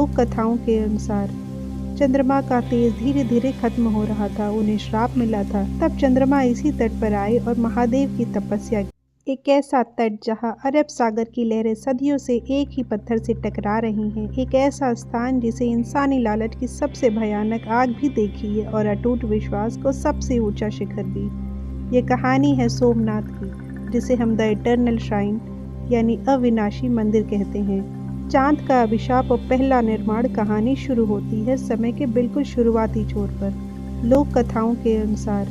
लोक कथाओं के अनुसार चंद्रमा का तेज धीरे धीरे खत्म हो रहा था। उन्हें श्राप मिला था। तब चंद्रमा इसी तट पर आए और महादेव की तपस्या की। एक ऐसा तट जहां अरब सागर की लहरें सदियों से एक ही पत्थर से टकरा रही हैं। एक ऐसा स्थान जिसे इंसानी लालच की सबसे भयानक आग भी देखी है और अटूट विश्वास को सबसे ऊंचा शिखर भी। ये कहानी है सोमनाथ की, जिसे हम द इटर्नल श्राइन यानी अविनाशी मंदिर कहते हैं। चांद का अभिशाप और पहला निर्माण कहानी शुरू होती है समय के बिल्कुल शुरुआती छोर पर। लोक कथाओं के अनुसार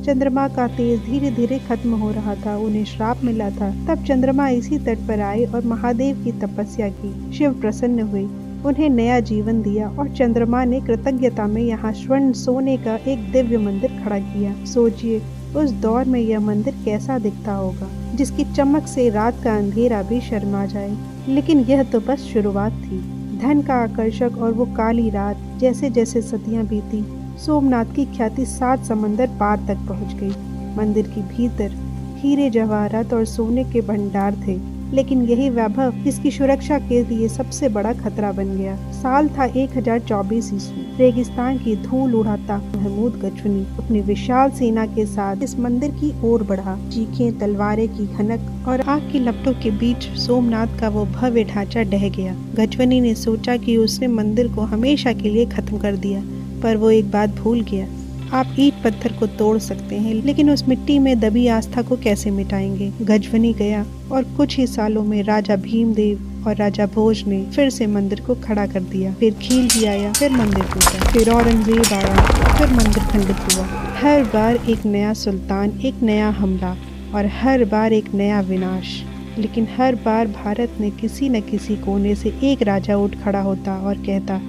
चंद्रमा का तेज धीरे धीरे खत्म हो रहा था। उन्हें श्राप मिला था। तब चंद्रमा इसी तट पर आए और महादेव की तपस्या की। शिव प्रसन्न हुए, उन्हें नया जीवन दिया और चंद्रमा ने कृतज्ञता में यहाँ स्वर्ण सोने का एक दिव्य मंदिर खड़ा किया। सोचिए उस दौर में यह मंदिर कैसा दिखता होगा, जिसकी चमक से रात का अंधेरा भी शर्मा जाए। लेकिन यह तो बस शुरुआत थी। धन का आकर्षक और वो काली रात। जैसे जैसे सदियां बीती, सोमनाथ की ख्याति 7 समंदर पार तक पहुंच गई। मंदिर के भीतर हीरे जवाहरात और सोने के भंडार थे, लेकिन यही वैभव इसकी सुरक्षा के लिए सबसे बड़ा खतरा बन गया। साल था 1024 ईस्वी। रेगिस्तान की धूल उड़ाता महमूद गजनी अपनी विशाल सेना के साथ इस मंदिर की ओर बढ़ा। चीखें, तलवारें की खनक और आग की लपटों के बीच सोमनाथ का वो भव्य ढांचा ढह गया। गजनी ने सोचा कि उसने मंदिर को हमेशा के लिए खत्म कर दिया, पर वो एक बात भूल गया। आप ईंट पत्थर को तोड़ सकते हैं, लेकिन उस मिट्टी में दबी आस्था को कैसे मिटाएंगे। गजनी गया और कुछ ही सालों में राजा भीमदेव और राजा भोज ने फिर से मंदिर को खड़ा कर दिया। फिर खिलजी आया, फिर मंदिर टूटा, फिर औरंगजेब आया, फिर मंदिर खंडित हुआ। हर बार एक नया सुल्तान, एक नया हमला और हर बार एक नया विनाश। लेकिन हर बार भारत में किसी न किसी कोने से एक राजा उठ खड़ा होता और कहता,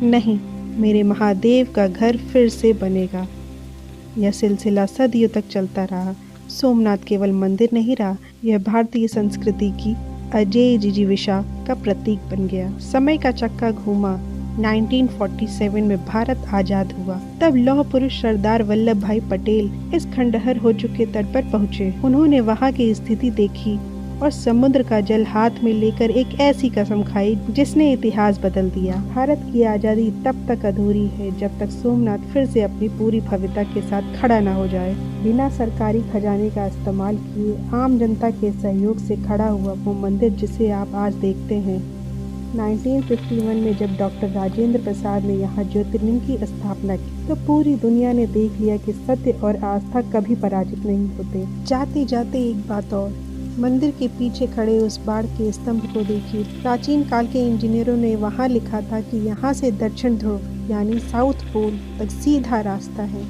नहीं, मेरे महादेव का घर फिर से बनेगा। यह सिलसिला सदियों तक चलता रहा। सोमनाथ केवल मंदिर नहीं रहा, यह भारतीय संस्कृति की अजेय जिजीविषा का प्रतीक बन गया। समय का चक्का घूमा। 1947 में भारत आजाद हुआ। तब लौह पुरुष सरदार वल्लभ भाई पटेल इस खंडहर हो चुके तट पर पहुंचे। उन्होंने वहां की स्थिति देखी और समुद्र का जल हाथ में लेकर एक ऐसी कसम खाई जिसने इतिहास बदल दिया। भारत की आज़ादी तब तक अधूरी है जब तक सोमनाथ फिर से अपनी पूरी भव्यता के साथ खड़ा न हो जाए। बिना सरकारी खजाने का इस्तेमाल किए आम जनता के सहयोग से खड़ा हुआ वो मंदिर जिसे आप आज देखते हैं। 1951 में जब डॉक्टर राजेंद्र प्रसाद ने यहाँ ज्योतिर्लिंग की स्थापना की, तो पूरी दुनिया ने देख लिया कि सत्य और आस्था कभी पराजित नहीं होते। जाते जाते एक बात और, मंदिर के पीछे खड़े उस बाढ़ के स्तंभ को देखिए। प्राचीन काल के इंजीनियरों ने वहां लिखा था कि यहाँ से दक्षिण ध्रुव यानी साउथ पोल तक सीधा रास्ता है,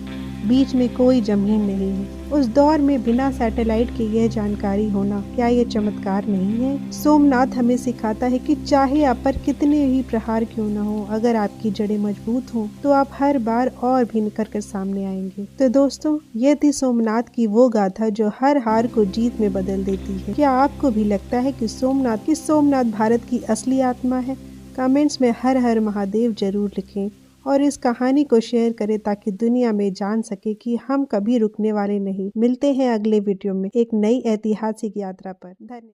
बीच में कोई जमीन नहीं है। उस दौर में बिना सैटेलाइट के यह जानकारी होना, क्या यह चमत्कार नहीं है? सोमनाथ हमें सिखाता है कि चाहे आप पर कितने ही प्रहार क्यों न हो, अगर आपकी जड़ें मजबूत हों तो आप हर बार और भी निखर कर सामने आएंगे। तो दोस्तों, ये थी सोमनाथ की वो गाथा जो हर हार को जीत में बदल देती है। क्या आपको भी लगता है कि सोमनाथ भारत की असली आत्मा है? कमेंट्स में हर हर महादेव जरूर लिखें और इस कहानी को शेयर करें ताकि दुनिया में जान सके कि हम कभी रुकने वाले नहीं। मिलते हैं अगले वीडियो में एक नई ऐतिहासिक यात्रा पर। धन्यवाद।